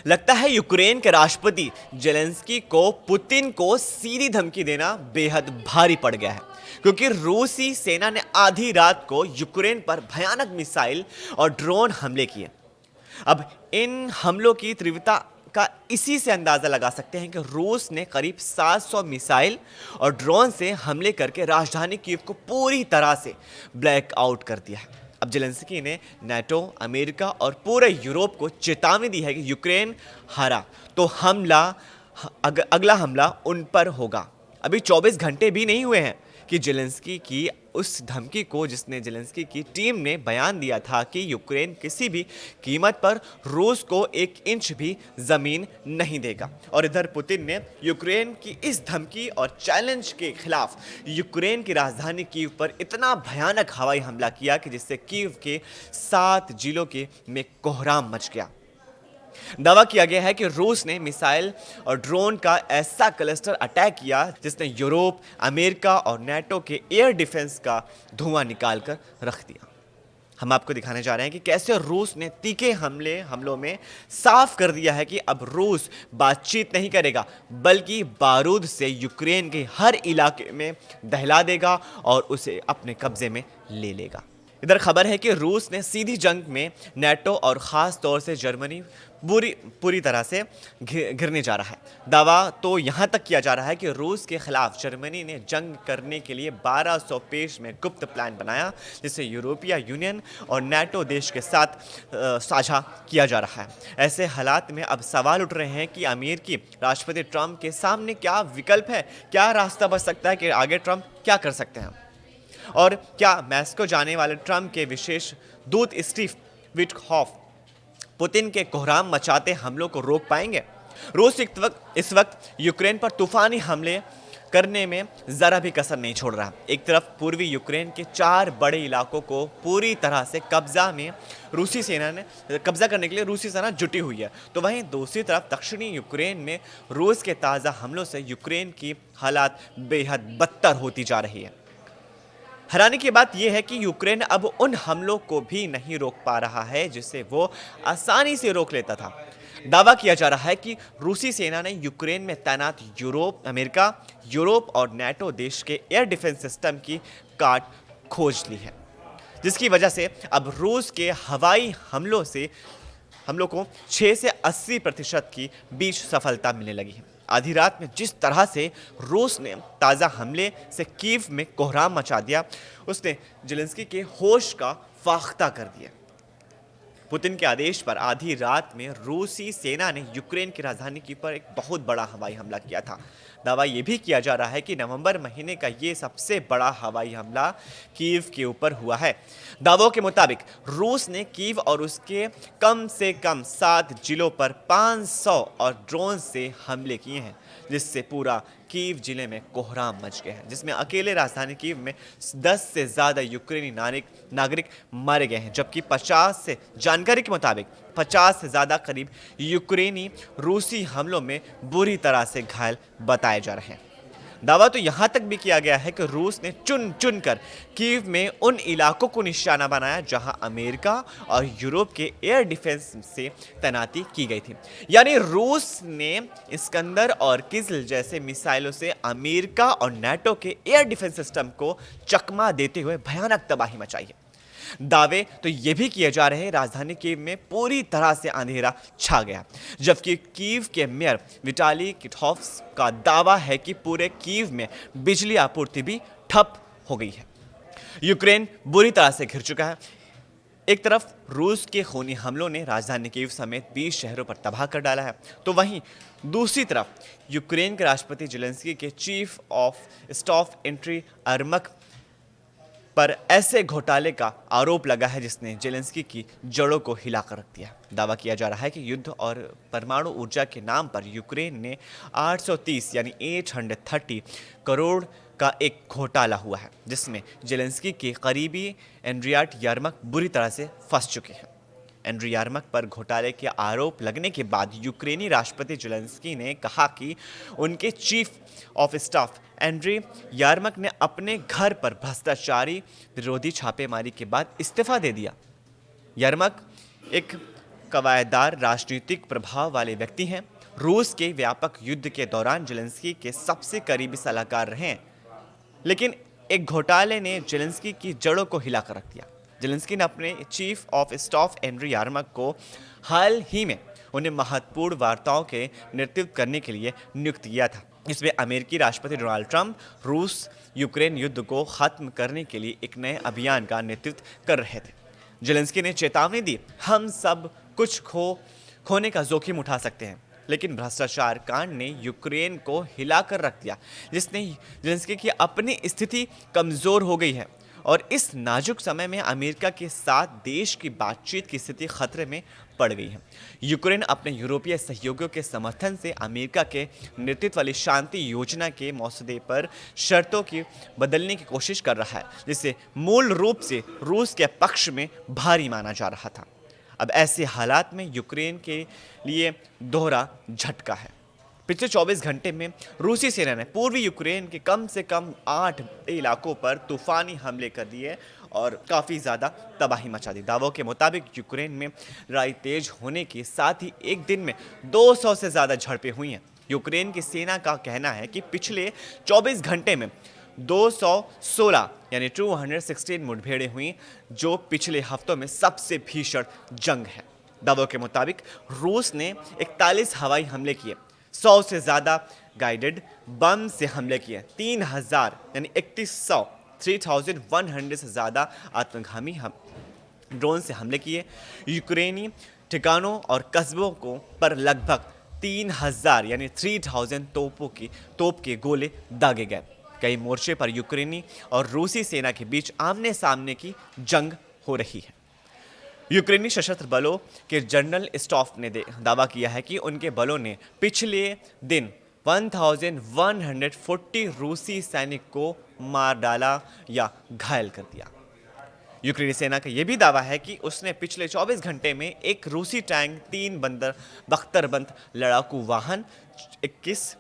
लगता है यूक्रेन के राष्ट्रपति जेलेंस्की को पुतिन को सीधी धमकी देना बेहद भारी पड़ गया है, क्योंकि रूसी सेना ने आधी रात को यूक्रेन पर भयानक मिसाइल और ड्रोन हमले किए। अब इन हमलों की तीव्रता का इसी से अंदाजा लगा सकते हैं कि रूस ने करीब 700 मिसाइल और ड्रोन से हमले करके राजधानी कीव को पूरी तरह से ब्लैक आउट कर दिया है। अब जेलेंस्की ने नाटो, अमेरिका और पूरे यूरोप को चेतावनी दी है कि यूक्रेन हारा तो अगला हमला उन पर होगा। अभी 24 घंटे भी नहीं हुए हैं कि जेलेंस्की की उस धमकी को, जिसने जेलेंस्की की टीम ने बयान दिया था कि यूक्रेन किसी भी कीमत पर रूस को 1 इंच भी जमीन नहीं देगा। और इधर पुतिन ने यूक्रेन की इस धमकी और चैलेंज के खिलाफ यूक्रेन की राजधानी कीव पर इतना भयानक हवाई हमला किया कि जिससे कीव के 7 जिलों में कोहराम मच गया। दावा किया गया है कि रूस ने मिसाइल और ड्रोन का ऐसा क्लस्टर अटैक किया जिसने यूरोप, अमेरिका और नाटो के एयर डिफेंस का धुआं निकालकर रख दिया। हम आपको दिखाने जा रहे हैं कि कैसे रूस ने तीखे हमलों में साफ कर दिया है कि अब रूस बातचीत नहीं करेगा, बल्कि बारूद से यूक्रेन के हर इलाके में दहला देगा और उसे अपने कब्जे में ले लेगा। इधर खबर है कि रूस ने सीधी जंग में नाटो और ख़ास तौर से जर्मनी पूरी तरह से घिरने जा रहा है। दावा तो यहाँ तक किया जा रहा है कि रूस के खिलाफ जर्मनी ने जंग करने के लिए 1200 पेज में गुप्त प्लान बनाया, जिसे यूरोपीय यूनियन और नाटो देश के साथ साझा किया जा रहा है। ऐसे हालात में अब सवाल उठ रहे हैं कि अमेरिकी राष्ट्रपति ट्रंप के सामने क्या विकल्प है, क्या रास्ता बच सकता है कि आगे ट्रंप क्या कर सकते हैं, और क्या मॉस्को जाने वाले ट्रंप के विशेष दूत स्टीव विटकॉफ पुतिन के कोहराम मचाते हमलों को रोक पाएंगे। रूस इस वक्त यूक्रेन पर तूफानी हमले करने में ज़रा भी कसर नहीं छोड़ रहा। एक तरफ पूर्वी यूक्रेन के 4 बड़े इलाकों को पूरी तरह से कब्जा करने के लिए रूसी सेना जुटी हुई है, तो वहीं दूसरी तरफ दक्षिणी यूक्रेन में रूस के ताज़ा हमलों से यूक्रेन की हालात बेहद बदतर होती जा रही है। हैरानी की बात यह है कि यूक्रेन अब उन हमलों को भी नहीं रोक पा रहा है जिसे वो आसानी से रोक लेता था। दावा किया जा रहा है कि रूसी सेना ने यूक्रेन में तैनात अमेरिका, यूरोप और नाटो देश के एयर डिफेंस सिस्टम की काट खोज ली है, जिसकी वजह से अब रूस के हवाई हमलों को 6 से 80% की बीच सफलता मिलने लगी है। आधी रात में जिस तरह से रूस ने ताज़ा हमले से कीव में कोहराम मचा दिया, उसने जेलेंस्की के होश का फाख्ता कर दिया। पुतिन के आदेश पर आधी रात में रूसी सेना ने यूक्रेन की राजधानी कीव पर एक बहुत बड़ा हवाई हमला किया था। दावा यह भी किया जा रहा है कि नवंबर महीने का ये सबसे बड़ा हवाई हमला कीव के ऊपर हुआ है। दावों के मुताबिक रूस ने कीव और उसके कम से कम 7 जिलों पर 500 और ड्रोन से हमले किए हैं, जिससे पूरा कीव जिले में कोहराम मच गया है, जिसमें अकेले राजधानी कीव में 10 से ज़्यादा यूक्रेनी नागरिक मारे गए हैं, जबकि 50 से जानकारी के मुताबिक 50 से ज़्यादा करीब यूक्रेनी रूसी हमलों में बुरी तरह से घायल बताए जा रहे हैं। दावा तो यहाँ तक भी किया गया है कि रूस ने चुन कर कीव में उन इलाकों को निशाना बनाया जहां अमेरिका और यूरोप के एयर डिफेंस से तैनाती की गई थी। यानी रूस ने इस्कंदर और किज्ल जैसे मिसाइलों से अमेरिका और नाटो के एयर डिफेंस सिस्टम को चकमा देते हुए भयानक तबाही मचाई है। दावे तो ये भी किए जा रहे हैं राजधानी कीव में पूरी तरह से अंधेरा छा गया, जबकि कीव के मेयर विटाली किटॉफ्स्की का दावा है कि पूरे कीव में बिजली आपूर्ति भी ठप हो गई है। यूक्रेन बुरी तरह से घिर चुका है। एक तरफ रूस के खूनी हमलों ने राजधानी कीव समेत 20 शहरों पर तबाह कर डाला है, तो वहीं दूसरी तरफ यूक्रेन के राष्ट्रपति जेलेंस्की के chief of staff Andriy Yermak पर ऐसे घोटाले का आरोप लगा है जिसने जेलेंस्की की जड़ों को हिलाकर रख दिया। दावा किया जा रहा है कि युद्ध और परमाणु ऊर्जा के नाम पर यूक्रेन ने 830 यानी 830 करोड़ का एक घोटाला हुआ है, जिसमें जेलेंस्की के करीबी एंड्रिया यरमक बुरी तरह से फंस चुके हैं। एंड्रिया यरमक पर घोटाले के आरोप लगने के बाद यूक्रेनी राष्ट्रपति जेलेंस्की ने कहा कि उनके chief of staff Andriy Yermak ने अपने घर पर भ्रष्टाचारी विरोधी छापेमारी के बाद इस्तीफा दे दिया। यरमक एक कवायदार राजनीतिक प्रभाव वाले व्यक्ति हैं। रूस के व्यापक युद्ध के दौरान जेलेंस्की के सबसे करीबी सलाहकार रहे हैं। लेकिन एक घोटाले ने जेलेंस्की की जड़ों को हिलाकर रख दिया। जेलेंस्की ने अपने चीफ ऑफ स्टाफ एंड्री यार्मक को हाल ही में उन्हें महत्वपूर्ण वार्ताओं के नेतृत्व करने के लिए नियुक्त किया था। इसमें अमेरिकी राष्ट्रपति डोनाल्ड ट्रंप रूस यूक्रेन युद्ध को खत्म करने के लिए एक नए अभियान का नेतृत्व कर रहे थे। जेलेंस्की ने चेतावनी दी, हम सब कुछ खोने का जोखिम उठा सकते हैं, लेकिन भ्रष्टाचार कांड ने यूक्रेन को हिलाकर रख दिया, जिसने जेलेंस्की की अपनी स्थिति कमजोर हो गई है और इस नाजुक समय में अमेरिका के साथ देश की बातचीत की स्थिति खतरे में पड़ गई है। यूक्रेन अपने यूरोपीय सहयोगियों के समर्थन से अमेरिका के नेतृत्व वाली शांति योजना के मसौदे पर शर्तों की बदलने की कोशिश कर रहा है, जिसे मूल रूप से रूस के पक्ष में भारी माना जा रहा था। अब ऐसे हालात में यूक्रेन के लिए दोहरा झटका है। पिछले 24 घंटे में रूसी सेना ने पूर्वी यूक्रेन के कम से कम 8 इलाकों पर तूफानी हमले कर दिए और काफ़ी ज़्यादा तबाही मचा दी। दावों के मुताबिक यूक्रेन में लड़ाई तेज होने के साथ ही एक दिन में 200 से ज़्यादा झड़पें हुई हैं। यूक्रेन की सेना का कहना है कि पिछले 24 घंटे में 216 यानी 216 मुठभेड़ें हुई, जो पिछले हफ्तों में सबसे भीषण जंग है। दावों के मुताबिक रूस ने 41 हवाई हमले किए, 100 से ज़्यादा गाइडेड बम से हमले किए, 3000 यानी 3100 से ज़्यादा आत्मघामी ड्रोन से हमले किए। यूक्रेनी ठिकानों और कस्बों को पर लगभग 3000 यानी 3000 तोप के गोले दागे गए। कई मोर्चे पर यूक्रेनी और रूसी सेना के बीच आमने सामने की जंग हो रही है। यूक्रेनी सशस्त्र बलों के जनरल स्टाफ ने दावा किया है कि उनके बलों ने पिछले दिन 1140 रूसी सैनिक को मार डाला या घायल कर दिया। यूक्रेनी सेना का यह भी दावा है कि उसने पिछले 24 घंटे में एक रूसी टैंक, 3 बख्तरबंद लड़ाकू वाहन, 21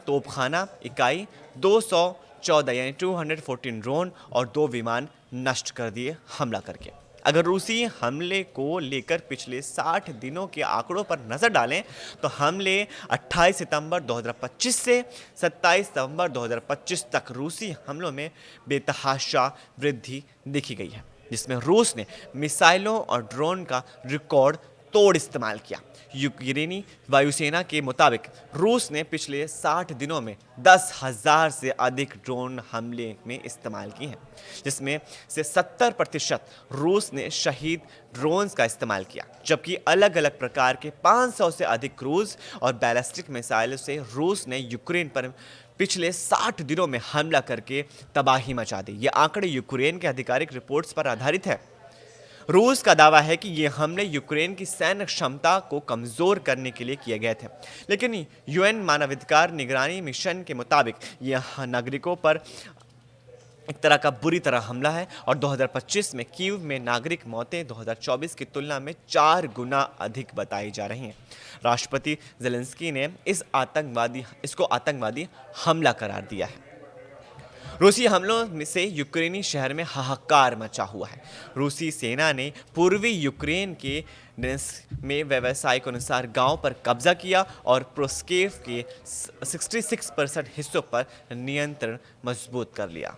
तोपखाना इकाई, 214 यानी 214 ड्रोन और 2 विमान नष्ट कर दिए हमला करके। अगर रूसी हमले को लेकर पिछले 60 दिनों के आंकड़ों पर नजर डालें तो हमले 28 सितंबर 2025 से 27 सितंबर 2025 तक रूसी हमलों में बेतहाशा वृद्धि देखी गई है, जिसमें रूस ने मिसाइलों और ड्रोन का रिकॉर्ड तोड़ इस्तेमाल किया। यूक्रेनी वायुसेना के मुताबिक रूस ने पिछले 60 दिनों में 10,000 से अधिक ड्रोन हमले में इस्तेमाल की हैं, जिसमें से 70% रूस ने शहीद ड्रोन्स का इस्तेमाल किया, जबकि अलग अलग प्रकार के 500 से अधिक क्रूज और बैलिस्टिक मिसाइलों से रूस ने यूक्रेन पर पिछले 60 दिनों में हमला करके तबाही मचा दी। ये आंकड़े यूक्रेन के आधिकारिक रिपोर्ट्स पर आधारित है। रूस का दावा है कि ये हमले यूक्रेन की सैन्य क्षमता को कमजोर करने के लिए किए गए थे, लेकिन यूएन मानवाधिकार निगरानी मिशन के मुताबिक यह नागरिकों पर एक तरह का बुरी तरह हमला है और 2025 में कीव में नागरिक मौतें 2024 की तुलना में 4 गुना अधिक बताई जा रही हैं। राष्ट्रपति जेलेंस्की ने इसको आतंकवादी हमला करार दिया है। रूसी हमलों से यूक्रेनी शहर में हाहाकार मचा हुआ है। रूसी सेना ने पूर्वी यूक्रेन के में व्यावसायिक अनुसार गांव पर कब्जा किया और प्रोस्केव के 66% हिस्सों पर नियंत्रण मजबूत कर लिया।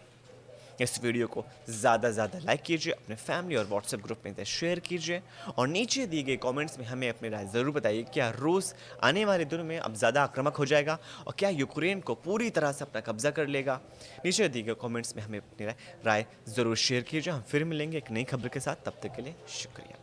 इस वीडियो को ज़्यादा से ज़्यादा लाइक कीजिए, अपने फैमिली और व्हाट्सएप ग्रुप में इसे शेयर कीजिए और नीचे दिए गए कमेंट्स में हमें अपनी राय ज़रूर बताइए। क्या रूस आने वाले दिनों में अब ज़्यादा आक्रामक हो जाएगा और क्या यूक्रेन को पूरी तरह से अपना कब्जा कर लेगा? नीचे दिए गए कमेंट्स में हमें अपनी राय ज़रूर शेयर कीजिए। हम फिर मिलेंगे एक नई खबर के साथ, तब तक के लिए शुक्रिया।